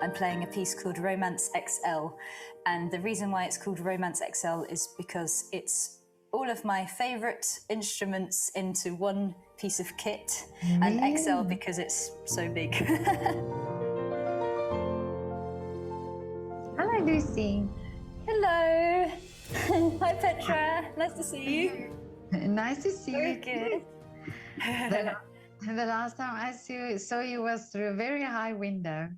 I'm playing a piece called Romance XL, and the reason why it's called Romance XL is because it's all of my favourite instruments into one piece of kit, and XL because it's so big. Hello, Lucy. Hello. Hi, Petra. Nice to see you. Nice to see Very you. Good. The last time I saw you was through a very high window.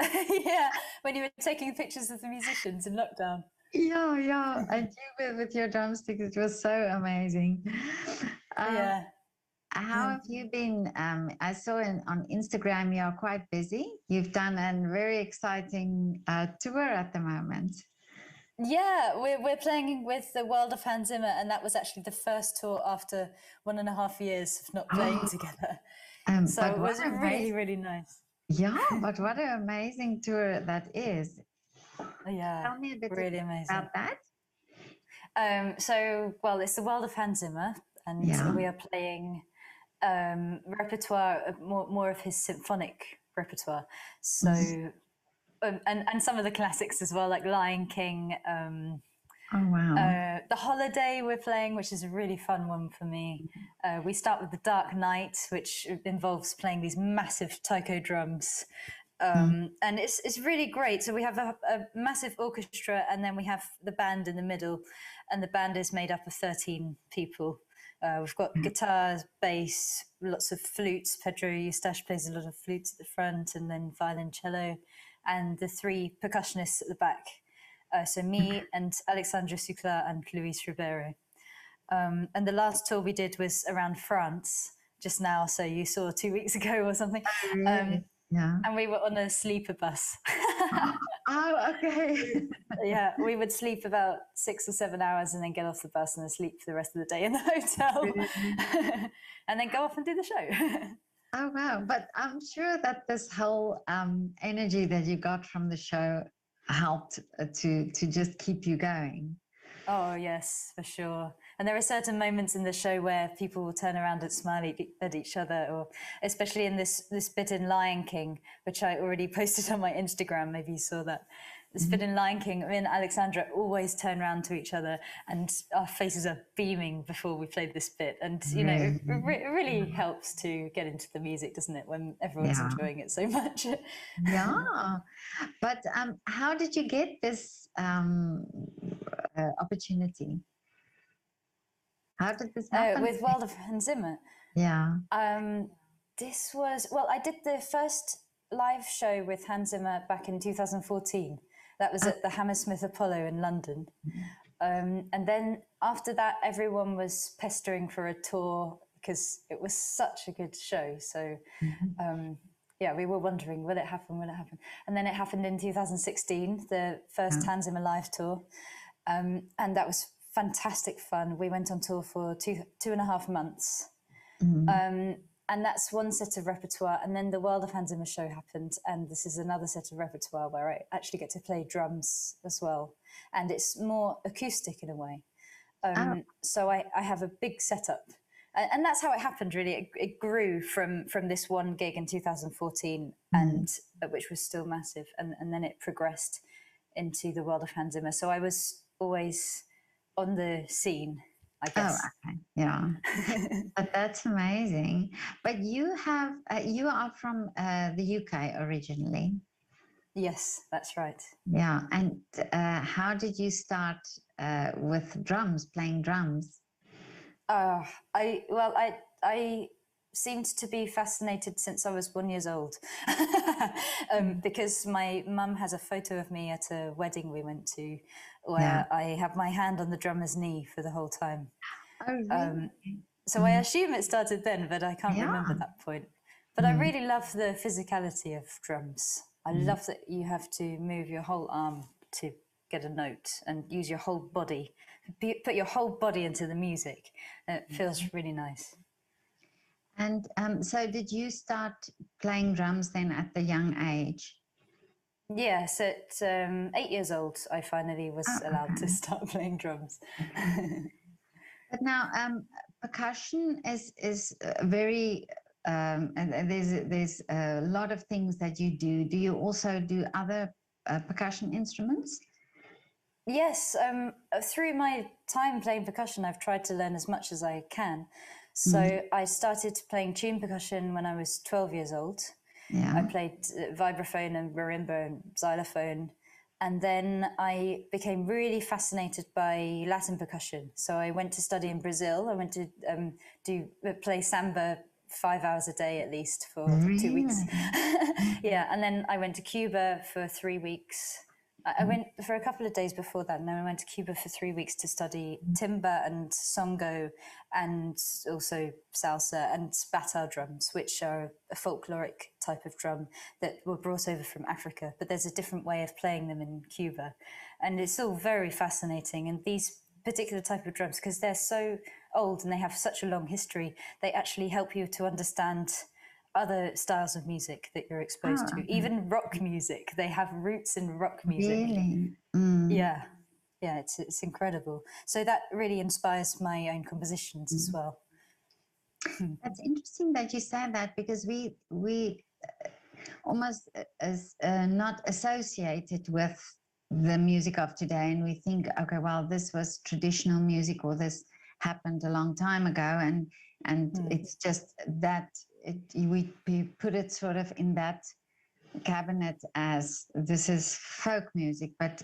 Yeah, when you were taking pictures of the musicians in lockdown. Yeah. And you with your drumsticks, it was so amazing. Yeah. How have you been? I saw on Instagram you're quite busy. You've done a very exciting tour at the moment. Yeah, we're playing with the World of Hans Zimmer, and that was actually the first tour after 1.5 years of not playing together. So it was really, really nice. Yeah, but what an amazing tour that is. Yeah, Tell me a bit really amazing about that. Well, it's the World of Hans Zimmer, and we are playing repertoire, more of his symphonic repertoire. So, and some of the classics as well, like Lion King. Oh, wow. The Holiday we're playing, which is a really fun one for me. We start with The Dark Knight, which involves playing these massive taiko drums. And it's really great. So we have a massive orchestra, and then we have the band in the middle, and the band is made up of 13 people. We've got guitars, bass, lots of flutes. Pedro Eustache plays a lot of flutes at the front, and then violoncello, and the 3 percussionists at the back. So me and Alexandre Sucla and Luis Ribeiro. And the last tour we did was around France just now. So you saw 2 weeks ago or something. Yeah. And we were on a sleeper bus. Oh, okay. Yeah, we would sleep about 6 or 7 hours and then get off the bus and then sleep for the rest of the day in the hotel. And then go off and do the show. Oh, wow. But I'm sure that this whole energy that you got from the show helped to just keep you going. Oh, yes, for sure. And there are certain moments in the show where people will turn around and smile at each other, or especially in this bit in Lion King, which I already posted on my Instagram. Maybe you saw that. This bit in Lion King, me and Alexandra always turn around to each other and our faces are beaming before we play this bit. And, you know, it really helps to get into the music, doesn't it, when everyone's enjoying it so much. Yeah. But how did you get this opportunity? How did this happen? With World of Hans Zimmer? Yeah. This was, well, I did the first live show with Hans Zimmer back in 2014. That was at the Hammersmith Apollo in London. And then after that, everyone was pestering for a tour because it was such a good show. So, yeah, we were wondering, will it happen? And then it happened in 2016, the first Hans Zimmer live tour. And that was fantastic fun. We went on tour for 2.5 months. And that's one set of repertoire. And then the World of Hans Zimmer show happened. And this is another set of repertoire where I actually get to play drums as well. And it's more acoustic in a way. So I have a big setup. And that's how it happened, really. It grew from this one gig in 2014, and which was still massive. And then it progressed into the World of Hans Zimmer. So I was always on the scene, I guess. Oh, okay. Yeah. But that's amazing. But you are from the UK originally. Yes, that's right. Yeah. And how did you start with drums, playing drums? I seemed to be fascinated since I was 1 year old, because my mum has a photo of me at a wedding we went to where I have my hand on the drummer's knee for the whole time. Oh, really? So I assume it started then, but I can't remember that point. But I really love the physicality of drums. I love that you have to move your whole arm to get a note and use your whole body, put your whole body into the music. It feels really nice. And so did you start playing drums then at the young age? Yes, at 8 years old, I finally was allowed to start playing drums. But now, percussion is very and there's a lot of things that you do. Do you also do other percussion instruments? Yes, through my time playing percussion, I've tried to learn as much as I can. So I started playing tune percussion when I was 12 years old. Yeah. I played vibraphone and marimba and xylophone. And then I became really fascinated by Latin percussion. So I went to study in Brazil. I went to play samba 5 hours a day at least for 2 weeks. Yeah, and then I went to Cuba for 3 weeks. I went for a couple of days before that, and then I went to Cuba for 3 weeks to study Timba and Songo, and also Salsa and bata drums, which are a folkloric type of drum that were brought over from Africa. But there's a different way of playing them in Cuba, and it's all very fascinating. And these particular type of drums, because they're so old and they have such a long history, they actually help you to understand other styles of music that you're exposed to, even rock music. They have roots in rock music. Really? Yeah, it's incredible. So that really inspires my own compositions as well. That's interesting that you said that, because we almost as not associated with the music of today, and we think, okay, well, this was traditional music, or this happened a long time ago, and it's just that we put it sort of in that cabinet as this is folk music. But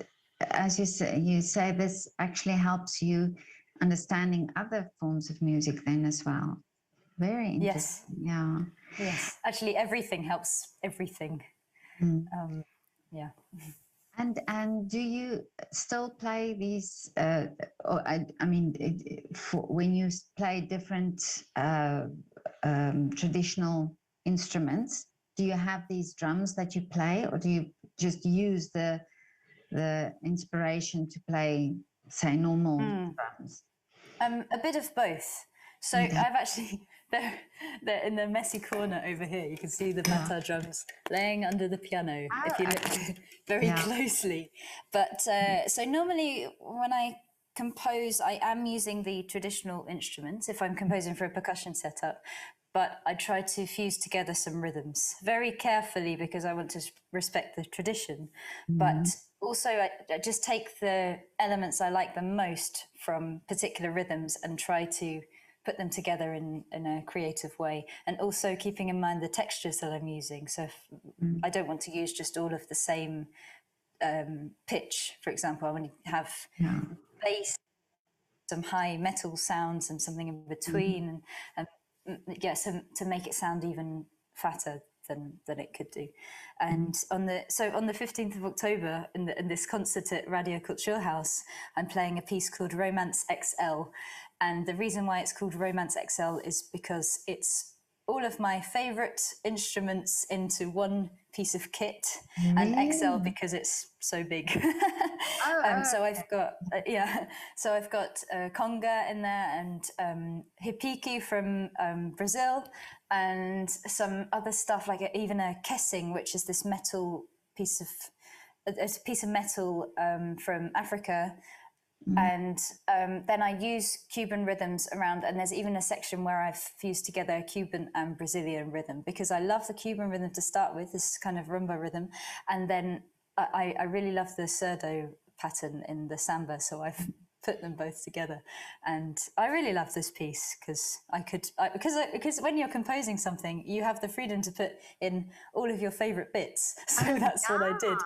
as you say this actually helps you understanding other forms of music then as well. Very interesting. Yes. Yes, actually everything helps everything. Yeah. And do you still play these? When you play different traditional instruments, do you have these drums that you play, or do you just use the inspiration to play, say, normal drums? A bit of both. So I've actually, they're in the messy corner over here. You can see the bata drums laying under the piano if you look very closely. But so normally when I compose, I am using the traditional instruments if I'm composing for a percussion setup. But I try to fuse together some rhythms very carefully because I want to respect the tradition. But also I just take the elements I like the most from particular rhythms and try to put them together in a creative way, and also keeping in mind the textures that I'm using. So if I don't want to use just all of the same pitch, for example. I want to have bass, some high metal sounds and something in between, and to make it sound even fatter than it could do. And on the 15th of October in this concert at Radio Kulturhaus, I'm playing a piece called Romance XL. And the reason why it's called Romance XL is because it's all of my favorite instruments into one piece of kit, and XL because it's so big. So I've got conga in there, and hipiki from Brazil, and some other stuff like even a kessing, which is this metal piece of metal from Africa. And then I use Cuban rhythms around, and there's even a section where I've fused together a Cuban and Brazilian rhythm, because I love the Cuban rhythm to start with, this kind of rumba rhythm, and then I really love the surdo pattern in the samba, so I've put them both together. And I really love this piece because because when you're composing something, you have the freedom to put in all of your favorite bits, so that's what I did.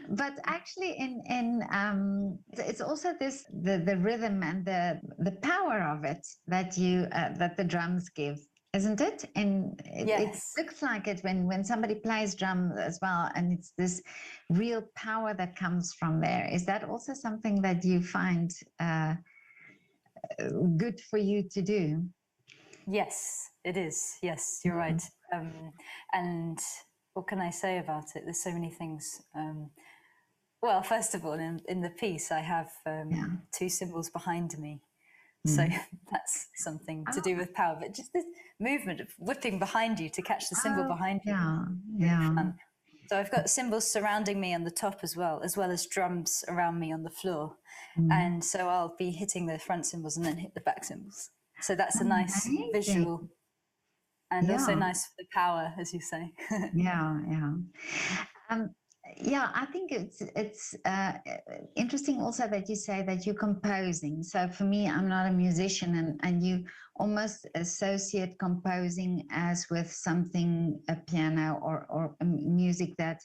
But actually it's also this the rhythm and the power of it that you that the drums give, isn't it? And it looks like it when somebody plays drum as well, and it's this real power that comes from there. Is that also something that you find good for you to do? Yes, it is. Yes, you're right. And what can I say about it? There's so many things. Well, first of all, in the piece, I have two cymbals behind me. So that's something to do with power. But just this movement of whipping behind you to catch the cymbal behind you. Fun. So I've got cymbals surrounding me on the top as well as drums around me on the floor. And so I'll be hitting the front cymbals and then hit the back cymbals. So that's a nice visual and also nice for the power, as you say. Yeah, yeah. Yeah, I think it's interesting also that you say that you're composing. So for me, I'm not a musician, and you almost associate composing as with something, a piano or music that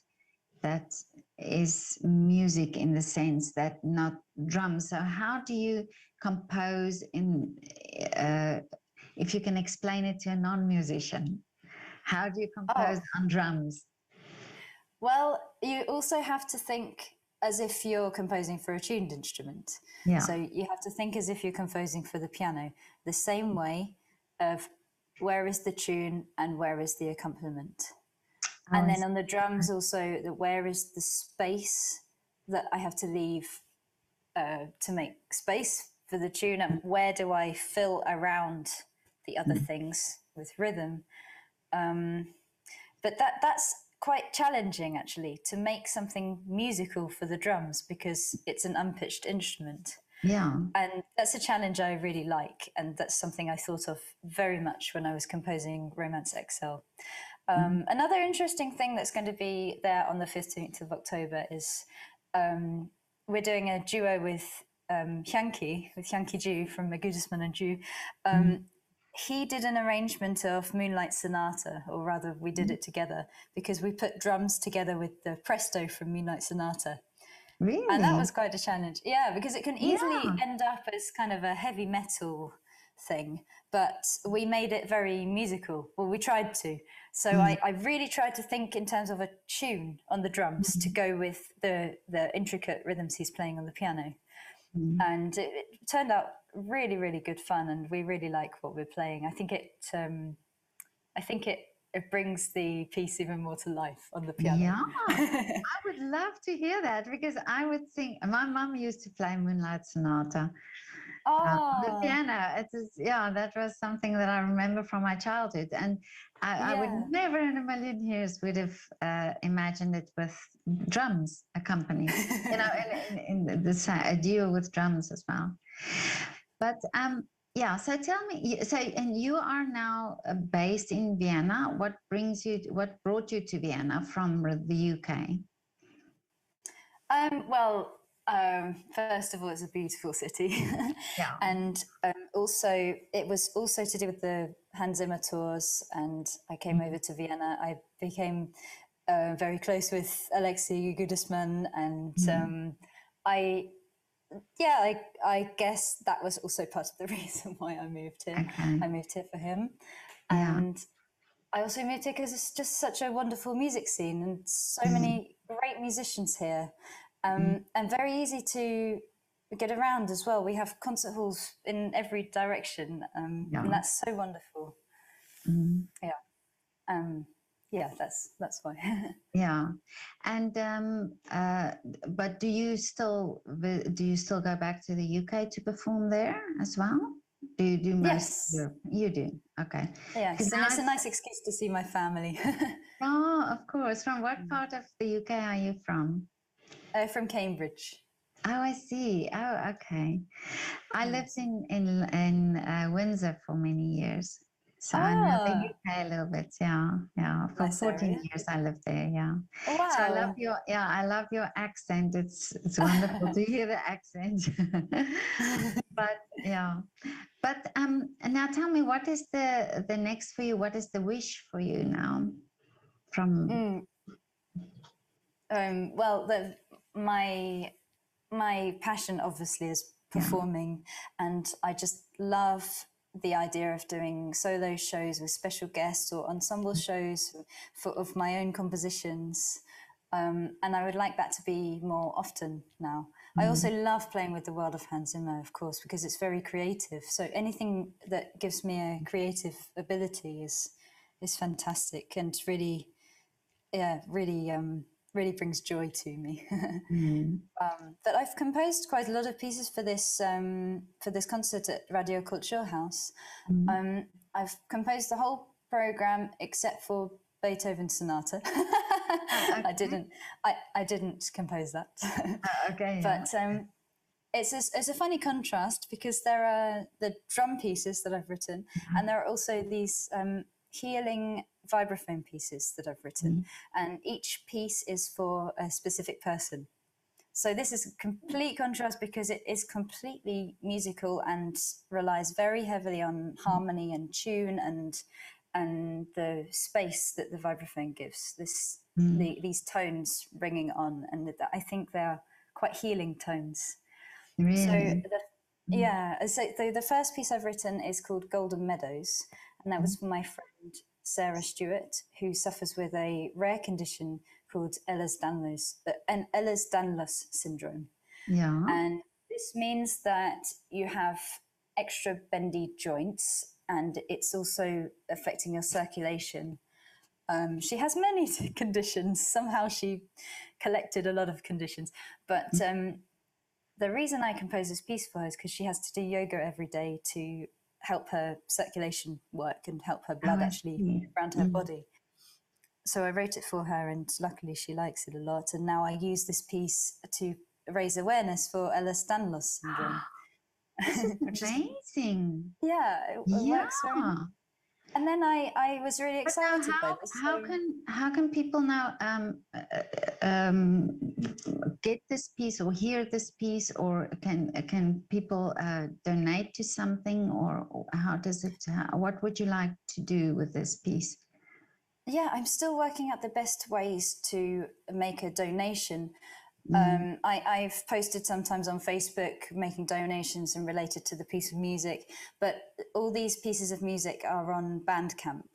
is music in the sense that not drums. So how do you compose in, if you can explain it to a non-musician, how do you compose on drums? Well, you also have to think as if you're composing for a tuned instrument. Yeah. So you have to think as if you're composing for the piano, the same way of where is the tune and where is the accompaniment. And then on the drums also, where is the space that I have to leave to make space for the tune, and where do I fill around the other things with rhythm. But that's quite challenging, actually, to make something musical for the drums, because it's an unpitched instrument. Yeah. And that's a challenge I really like, and that's something I thought of very much when I was composing Romance XL. Another interesting thing that's going to be there on the 15th of October is we're doing a duo with Hyanki Ju from Gudesman and Ju. He did an arrangement of Moonlight Sonata, or rather we did it together, because we put drums together with the presto from Moonlight Sonata. Really? And that was quite a challenge. Yeah, because it can easily end up as kind of a heavy metal thing, but we made it very musical. Well, we tried to. So I really tried to think in terms of a tune on the drums to go with the intricate rhythms he's playing on the piano. And it turned out really, really good fun, and we really like what we're playing. I think it brings the piece even more to life on the piano. Yeah, I would love to hear that, because I would think my mom used to play Moonlight Sonata on the piano. It is, that was something that I remember from my childhood, and I would never in a million years would have imagined it with drums accompanied, in a duo with drums as well. But so tell me, and you are now based in Vienna. What brought you to Vienna from the UK? First of all, it's a beautiful city. And also, it was also to do with the Hans Zimmer tours, and I came over to Vienna. I became very close with Alexei Gudesman, and I guess that was also part of the reason why I moved here. I moved here for him. And I also moved here because it's just such a wonderful music scene, and so many great musicians here, and very easy to get around as well. We have concert halls in every direction, and that's so wonderful. That's why. And but do you still go back to the UK to perform there as well? Do you do most? Yes, you do. Okay. Yes, and it's a nice excuse to see my family. Oh, of course. From what part of the UK are you from? From Cambridge. Oh, I see. Oh, okay. I lived in Windsor for many years. So I know the UK a little bit, For Nice 14 area. years I lived there, Oh, wow. So I love your accent. It's wonderful to hear the accent. But now tell me, what is the next for you? What is the wish for you now? My passion obviously is performing, and I just love the idea of doing solo shows with special guests or ensemble shows of my own compositions, and I would like that to be more often now. I also love playing with the world of Hans Zimmer, of course, because it's very creative. So anything that gives me a creative ability is fantastic, and really brings joy to me. But I've composed quite a lot of pieces for this concert at Radio Kulturhaus. I've composed the whole program except for Beethoven's Sonata. I didn't compose that. But it's a funny contrast, because there are the drum pieces that I've written, and there are also these healing vibraphone pieces that I've written, and each piece is for a specific person. So this is a complete contrast because it is completely musical and relies very heavily on harmony and tune and the space that the vibraphone gives. These tones ringing on, and I think they're quite healing tones. Really? So the first piece I've written is called Golden Meadows, and that was for my friend Sarah Stewart, who suffers with a rare condition called Ehlers-Danlos syndrome. Yeah. And this means that you have extra bendy joints, and it's also affecting your circulation. She has many conditions. Somehow she collected a lot of conditions. But the reason I composed this piece for her is because she has to do yoga every day to help her circulation work and help her blood actually around her body. So I wrote it for her, and luckily she likes it a lot. And now I use this piece to raise awareness for Ehlers-Danlos syndrome. Which is amazing. It works very well. And then I was really excited by this. How can people now get this piece or hear this piece, or can people donate to something, or how does it? What would you like to do with this piece? Yeah, I'm still working out the best ways to make a donation. I've posted sometimes on Facebook making donations and related to the piece of music, but all these pieces of music are on Bandcamp.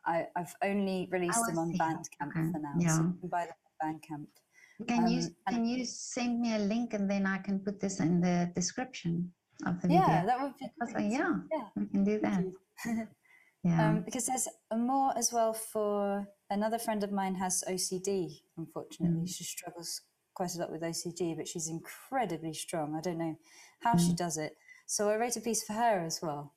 I've only released them on Bandcamp for now, so you can buy them on Bandcamp. Can you send me a link, and then I can put this in the description of the video? Yeah, that would be great. Yeah, we can do that. Because there's more as well for another friend of mine has OCD, unfortunately. She struggles quite a lot with OCD, but she's incredibly strong. I don't know how she does it. So I wrote a piece for her as well.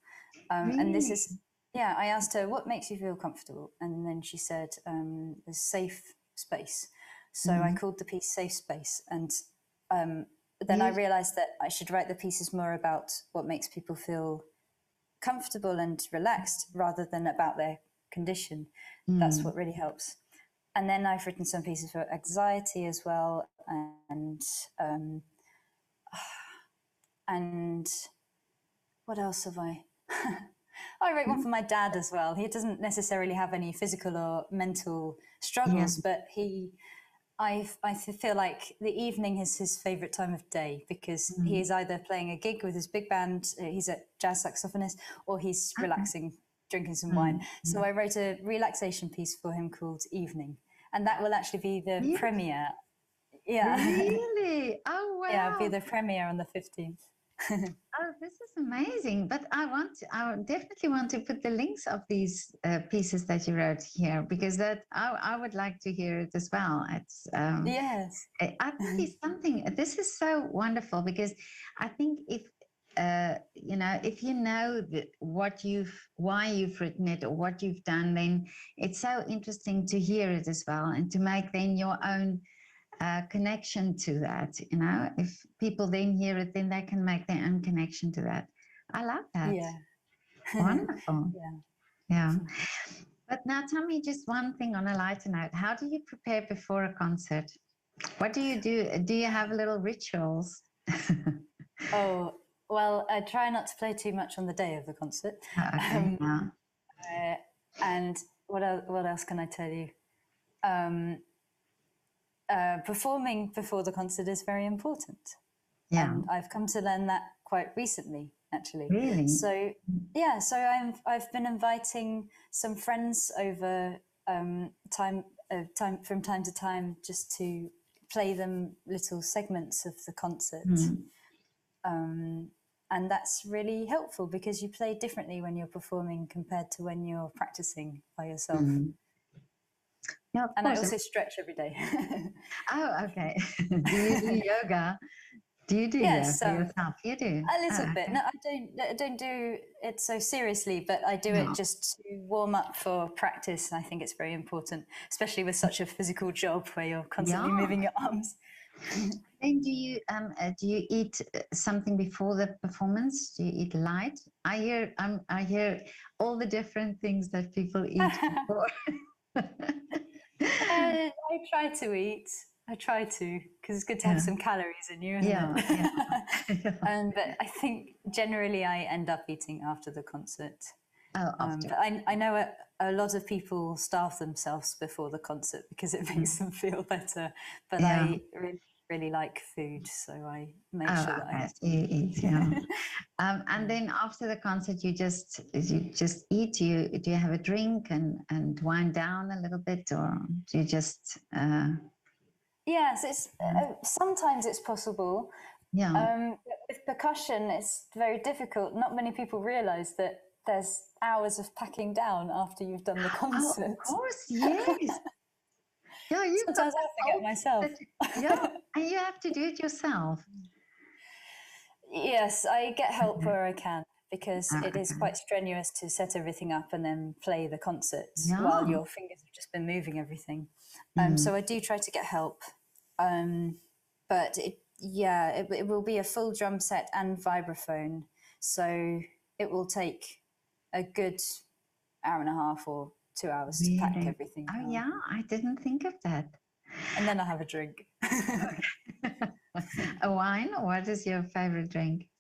And this is, I asked her, what makes you feel comfortable? And then she said, a safe space. So I called the piece Safe Space. And then I realized that I should write the pieces more about what makes people feel comfortable and relaxed rather than about their condition. That's what really helps. And then I've written some pieces for anxiety as well, and what else have I? I wrote one for my dad as well. He doesn't necessarily have any physical or mental struggles, but I feel like the evening is his favorite time of day because he is either playing a gig with his big band, he's a jazz saxophonist, or he's relaxing, drinking some wine. So I wrote a relaxation piece for him called Evening, and that will actually be the premiere. Yeah. Really? Oh, wow. Yeah, it'll be the premiere on the 15th. Oh, this is amazing. But I definitely want to put the links of these pieces that you wrote here, because I would like to hear it as well. It's yes. I think it's something, this is so wonderful, because I think if you know why you've written it or what you've done, then it's so interesting to hear it as well, and to make then your own connection to that. If people then hear it, then they can make their own connection to that. I love that. Yeah. Wonderful. Yeah. But now tell me just one thing on a lighter note. How do you prepare before a concert? What do you do? Do you have little rituals? Oh, well, I try not to play too much on the day of the concert. Okay. And what else can I tell you? Performing before the concert is very important. Yeah. And I've come to learn that quite recently, actually. Really? So I've been inviting some friends over time from time to time, just to play them little segments of the concert. And that's really helpful because you play differently when you're performing compared to when you're practicing by yourself. Yeah, and I also stretch every day. Oh, okay. Do you do yoga? Do you do yoga for yourself? You do? A little bit. No, I don't do it so seriously, but I do it just to warm up for practice. I think it's very important, especially with such a physical job where you're constantly moving your arms. Then do you eat something before the performance? Do you eat light? I hear all the different things that people eat before. I try to eat. I try to, because it's good to have some calories in you, isn't it? Yeah. But I think generally I end up eating after the concert. Oh, after. But I know a lot of people starve themselves before the concert because it makes them feel better. But I really like food, so I make sure that I eat. Yeah. And then after the concert, you just eat. Do you have a drink and wind down a little bit, or do you just? Yes, it's sometimes it's possible. Yeah. With percussion, it's very difficult. Not many people realise that there's hours of packing down after you've done the concert. Oh, of course, yes. Yeah, Sometimes I forget myself. And you have to do it yourself. Yes, I get help where I can because it is quite strenuous to set everything up and then play the concert while your fingers have just been moving everything. So I do try to get help. But it will be a full drum set and vibraphone. So it will take a good hour and a half or 2 hours to pack everything. Oh, yeah, I didn't think of that. And then I have a drink. A wine? What is your favorite drink?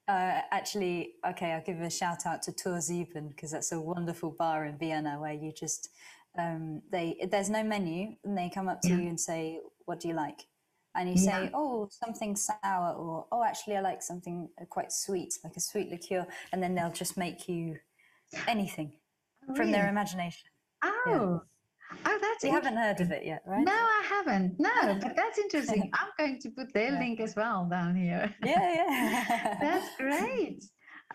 Actually, okay, I'll give a shout out to Tour 7 because that's a wonderful bar in Vienna where you just there's no menu and they come up to you and say, "What do you like?" And you say, "Oh, something sour," or "Oh, actually, I like something quite sweet, like a sweet liqueur," and then they'll just make you anything from their imagination. Oh, that's You haven't heard of it yet, right? No, I haven't. No, but that's interesting. I'm going to put their link as well down here. Yeah. That's great.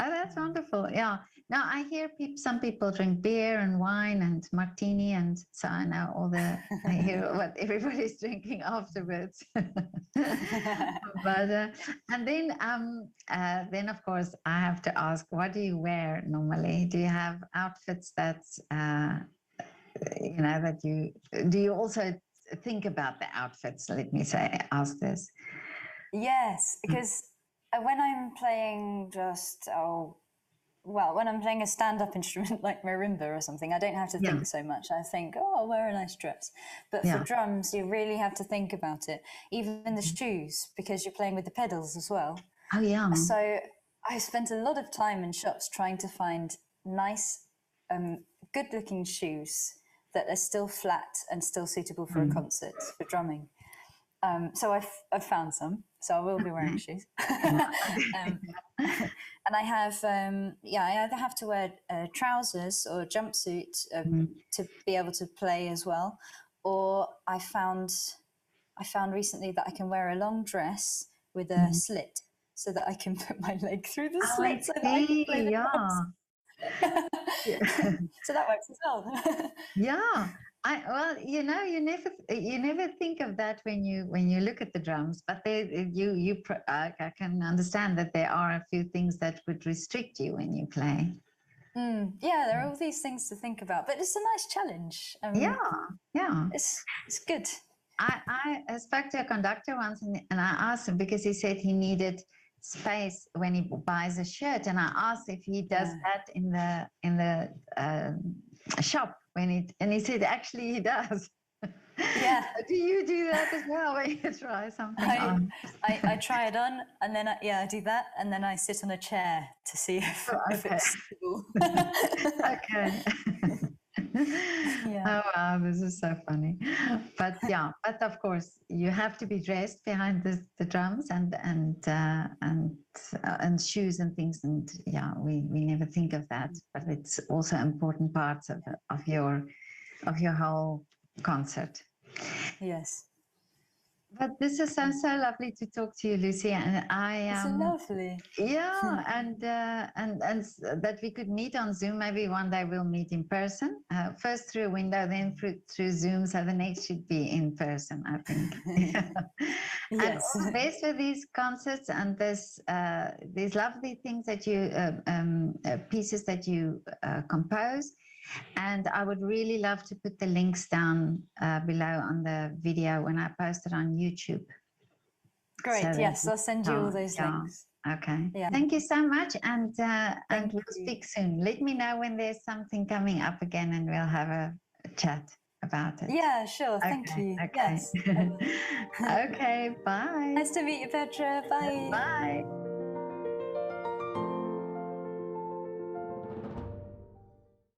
Oh, that's wonderful. Yeah. Now I hear some people drink beer and wine and martini, and so I know I hear what everybody's drinking afterwards. But and then of course I have to ask, what do you wear normally? Do you have outfits that that do you also think about the outfits? Let me ask this. Yes, because when I'm playing when I'm playing a stand-up instrument like marimba or something, I don't have to think so much. I think, oh, I'll wear a nice dress. But for drums, you really have to think about it. Even the shoes, because you're playing with the pedals as well. Oh, yeah. So I spent a lot of time in shops trying to find nice, good-looking shoes that are still flat and still suitable for a concert, for drumming. So I've found some, so I will be wearing shoes. And I have, I either have to wear trousers or a jumpsuit to be able to play as well, or I found recently that I can wear a long dress with a slit so that I can put my leg through the slit so that I can play the drums. So that works as well. Yeah. You never think of that when you look at the drums, but I can understand that there are a few things that would restrict you when you play. Yeah, there are all these things to think about, but it's a nice challenge. Yeah. It's good. I spoke to a conductor once and I asked him because he said he needed space when he buys a shirt, and I asked if he does that in the shop and he said actually he does. Yeah. Do you do that as well when you try something on? I try it on and then I do that and then I sit on a chair to see if it's suitable. Okay. Oh wow, this is so funny. But of course you have to be dressed behind the drums and shoes and things, and we never think of that, but it's also important parts of your whole concert. Yes. But this is so lovely to talk to you, Lucy, and it's lovely. Yeah, and that we could meet on Zoom. Maybe one day we'll meet in person. First through a window, then through Zoom. So the next should be in person, I think. Yes. And all the best for these concerts and these lovely things that you pieces that you compose. And I would really love to put the links down below on the video when I post it on YouTube. Great. So Yes, I'll send you all those links. Okay. Yeah. Thank you so much, and we'll you. speak soon. Let me know when there's something coming up again, and we'll have a chat about it. Yeah, sure. Thank you. Okay. Yes. Okay. Bye. Nice to meet you, Petra. Bye. Bye.